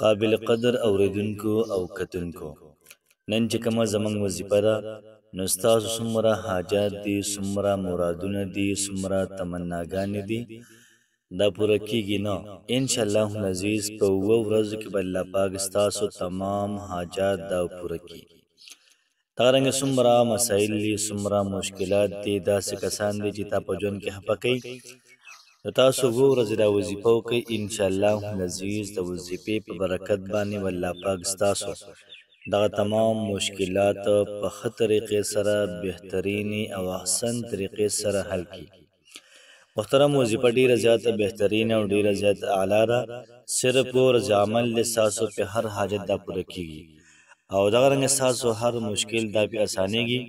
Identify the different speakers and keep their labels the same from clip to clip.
Speaker 1: قابل قدر اوریدونکو او کتونکو، نن چې کومه زموږ وظیفه ده نو ستاسو څومره حاجات دي، څومره مرادونه دي، څومره تمناګانې دي، دا پوره کیږي نه. انشاءالله العزیز په 7 ورځو کې به الله پاک ستاسو تمام حاجات دا پوره کړي. دغرنګه څومره مسایل دي، څومره مشکلات دي، داسې کسان دي چې تا په ژوند کې خفه کوي، نو تاسو 7 ورځې دا وظیفه وکړئ. انشاءالله العزیز د وظیفې په برکت باندې الله پاک ستاسو دغه تمام مشکلات په ښه طریقې سره، بهترینې او احسن طریقې سره حل کړي. محترم وظیفه ډیره زیاته بهترینه او ډیره زیاته اعلی ده. صرف ورځ عمل د ستاسو په هر حاجت دا پوره کیږي او دغه رنګ ستاسو هر مشکل دا په اسانیږي.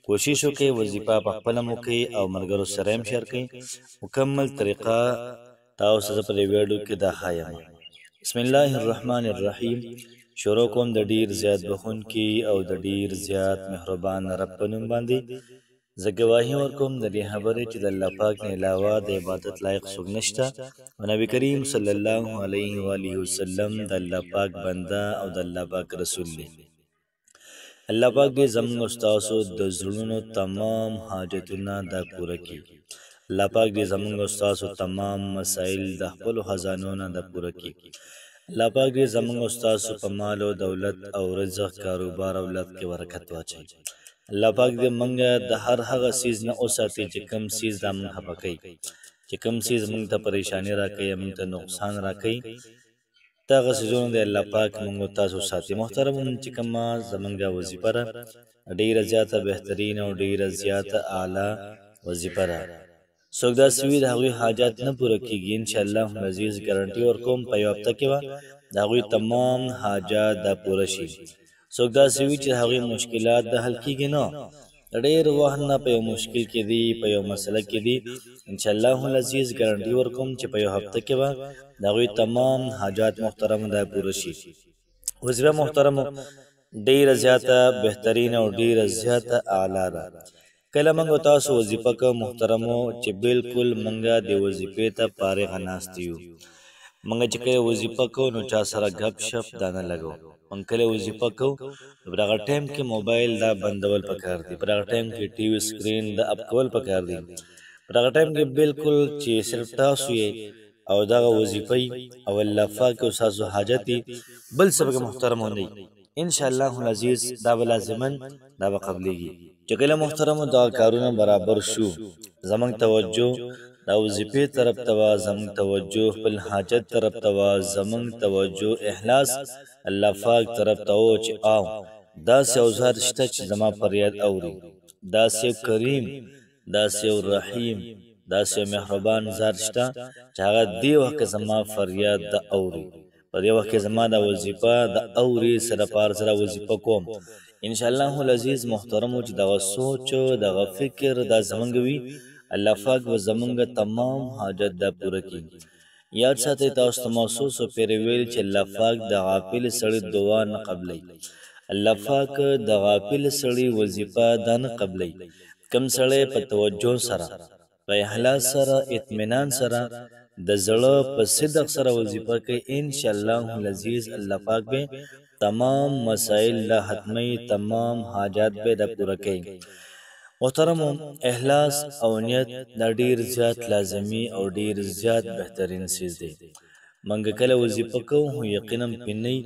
Speaker 1: کوشش وکړئ وظیفه په خپله مو کوئ او ملګرو سره هم شیر کړئ. مکمل طریقه تاسو ته په دې ویډیو کې دا ښایم. بسم الله الرحمن الرحیم. شروع کوم د ډیر زیات بخښونکي او د ډیر زیات مهربان رب په نوم باندې. زه ګواهي ورکوم د دې خبرې چې د الله پاک نه علاوه د عبادت لایق څوک نشته او نبی کریم صلی الله علیه و آله وسلم د الله پاک بنده او د الله پاک رسول دی. الله پاک دې زموږ او ستاسو د زړونو تمام حاجتونه دا پوره کړي. الله پاک دې زموږ او ستاسو تمام مسایل د خپلو خزانو نه دا پوره کړي. الله پاک دې زموږ او ستاسو په مال او دولت او رزق، کاروبار، اولاد کې برکت واچوي. الله پاک دې موږ د هر هغه څیز نه وساتي چې کوم څیز دا موږ خفه کوي، چې کوم څیز موږ ته پریشاني راکوي، موږ ته نقصان راکوي. دغه څیزونه د الله پاک موږ تاسو ساتي. محترم چې کومه زموږ وظیفه ده ډیره زیاته بهترینه او ډیره زیاته اعلی وظیفه ده. څوک داسې وي د هغوی حاجات نه پوره کېږي، انشاءالله العزیز ګارنټي ورکوم په یوه هفته کې به د هغوی تمام حاجات دا پوره شي. څوک داسې وي چې د هغوی مشکلات د حل کېږي نه، د ډېر وخت نه په یو مشکل کې دي، په یو مسله کې دي، انشاءالله العزیز ګارنټي ورکوم چې په یو هفته کې به د هغوی تمام حاجات محترم دا پوره شي. وظیفه محترم ډېره زیاته بهترینه او ډېره زیاته اعلی ده. کله موږ تاسو وظیفه کوو محترمو چې بالکل موږ د وظیفې ته فارغه ناست یو. موږ چې کله وظیفه کوو نو چا سره ګپ شپ دا نه لګو. موږ کله وظیفه کوو په دغه ټایم کې موبایل دا بندول پکار دي، په دغه ټایم کې ټي وي سکرین دا اپ کول پکار دي، په دغه ټایم کې بالکل چې صرف تاسو یې او دغه وظیفه او الله پاک او ستاسو حاجت دي، بل څه به محترمو نه وي. انشاءالله العزیز دا به لازماً دا به قبلیږي. چې کله محترمو دغه کارونه برابر شو، زموږ توجه دا وظیفې طرف ته وه، زموږ توجه خپل حاجت طرف ته وه، زموږ توجه اخلاص الله پاک طرف ته و چې آو داسې یو ذات شته چې زما فریاد اوري، داسې یو کریم، داسې یو رحیم، داسې یو مهربان ذات شته چې هغه دې وخت کې زما فریاد د اوري، په دې وخت کې زما دا وظیفه د اوري سره پار سره وظیفه کوم. انشاءالله العزیز محترمو چې دغه سوچ دغه فکر دا زمونږ وي، الله پاک به زمونږ تمام حاجت دا پوره کړي. یاد ساتئ تاسو ته محسوس او پرې ویل چې الله پاک د غافل سړي دعا نه قبلوي، الله پاک د غافل سړي وظیفه دا نه قبلوي. کوم سړی په توجه سره، په اخلاص سره، اطمینان سره، د زړه په صدق سره وظیفه کوي، انشاءالله العزیز الله پاک به تمام مسائل دا حتمی، تمام حاجات به دا پوره کوي. محترمو اخلاص او نیت دا ډیر زیات لازمی او ډیر زیات بهترین چیز دی. منګه کله وظیفه کوو یقینا پنی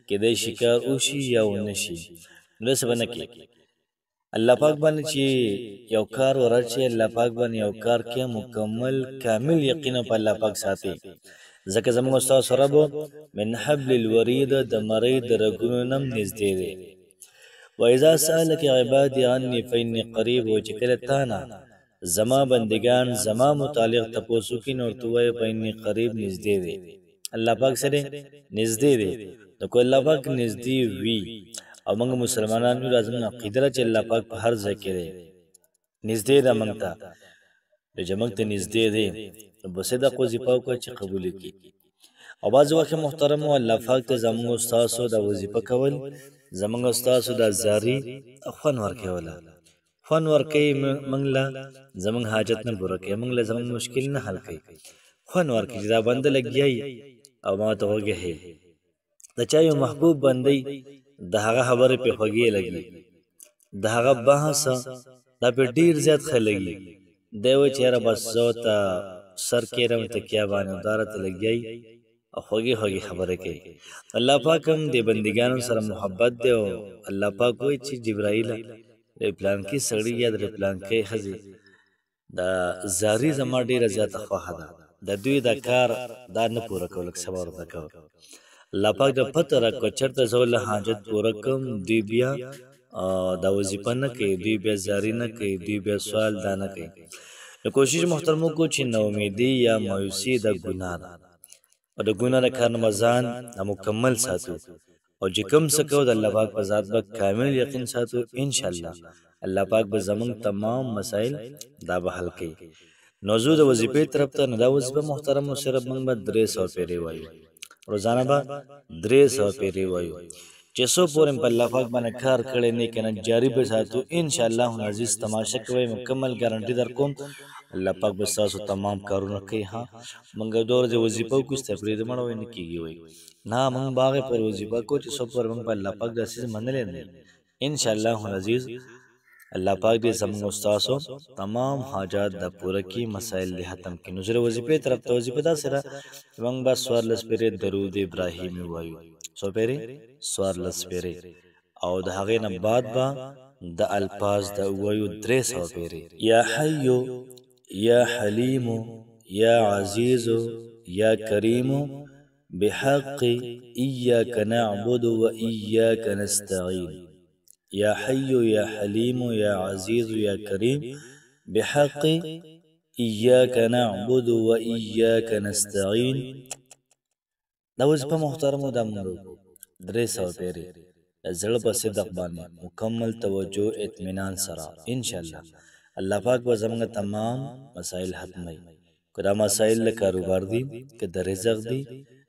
Speaker 1: کېدای شي کار وشي یا ونشي، نو څه به نه کوي. الله پاک باندې چې یو کار ورچي، الله پاک باندې یو کار کې مکمل کامل یقین په الله پاک ساتي. ځکه زموږ استاد سره به من حبل الورید د مرۍ د رګونو نم نږدې دی. وإذا سألك عبادي عني فإني قریب، و چې کله تانا زما بندگان زما متعلق تپوسو کې نو ورته وایي فإني قریب، نږدې دی. الله پاک سره نږدې دی. نو که الله پاک نږدې وي او موږ مسلمانان یو، لازم عقیده چې الله پاک په هر ځای کې دی، نږدې ده موږ ته، چې موږ ته نږدې دی، نو په صدق وظیفه وکړه چې قبول کړي. او بعض وخت محترمو الله پاک ته زموږ ستاسو د وظیفه کول، زموږ ستاسو د زاري خوند ورکوله، خوند ورکوي موږ له زموږ حاجت نه پوره کوي، موږ له زموږ مشکل نه حل کوي، خوند ورکوي چې دا بنده لګیایي او ما ته وګهې د چا یو محبوب بندی د هغه خبرې پې خوږې لګي، د هغه بحث دا پې ډېر زیات ښه لګي. دی وایي چې یاره بس زه ورته سر کښېنم تکیه باندې او دا راته لګیایي او خوږې خوږې خبرې کوي. الله پاک هم د بندګانو سره محبت دی او الله پاک وایي چې جبرایله د پلانکي سړي یا د پلانکۍ ښځې دا زاري زما ډېره زیاته خوښه ده، د دوی دا کار دا نه پوره کول، لږ صبر ورته کوه. الله پاک د پته راکړه چېرته زه له حاجت پوره کړم، دوی بیا دا وظیفه نه کوي، دوی بیا زاري نه کوي، دوی بیا سوال دا نه کوي. نو کوشش محترم وکړو چې ناامیدي یا مایوسي دا ګناه ده او د ګناه د کار نه به ځان مکمل ساتو او چې کوم څه کوو د الله پاک په ذات به کامل یقین ساتو. انشاءالله الله پاک به زمونږ تمام مسایل دا به حل کوي. نو زه د وظیفې طرف ته نو دا وظیفه محترم صرف موږ به 300 پیرې وایو، روزانه به 300 پیرې وایو چې څو پورې په الله پاک باندې کار کړی نه کنه جاری به ساتو. انشاءالله عزیز تماشه کوئ، مکمل ګارانټي در کوم الله پاک به ستاسو تمام کارونه کوي. ها موږ دور د وظیفه کوو چې پرې د مړو نه کیږي وای نه، موږ باغ پر وظیفه کوو چې څو پورې موږ په الله پاک د اساس منلې نه. انشاءالله عزیز الله پاک دې زموږ استادو تمام حاجات د پوره کی مسائل له ختم کړي. نو زره وظیفه طرف ته وظیفه دا سره موږ با سوارلس پیری درود ابراهیمی وایو، سو پیری سوارلس پیری او د هغه نه بعد با د الفاظ د وایو 300 پیری. یا حی یا حلیم یا عزیز یا کریم بحق ایاک نعبد و ایاک نستعین. یا حی یا حلیم یا عزیز یا کریم بحق ایاک نعبد و ایاک نستعین. دا وظیفه محترمو دا مونږ 300 پیری زړه په صدق باندې مکمل توجه اطمینان سره انشاءالله الله پاک به زموږ تمام مسائل ختموي. که دا مسائل د کاروبار دي، که د رزق دي،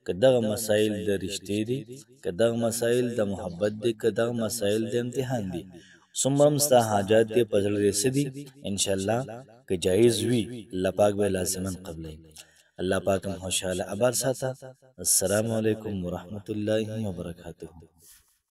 Speaker 1: که دغه مسائل د رشتې دي، که دغه مسائل د محبت دي، که دغه مسائل د امتحان دي، څومره هم ستا حاجات دي په زړه رسې دي انشاءالله که جایز وي الله پاک به لازما قبلوي. الله پاک هم خوشحاله آباد ساته. السلام علیکم ورحمة الله وبرکاته.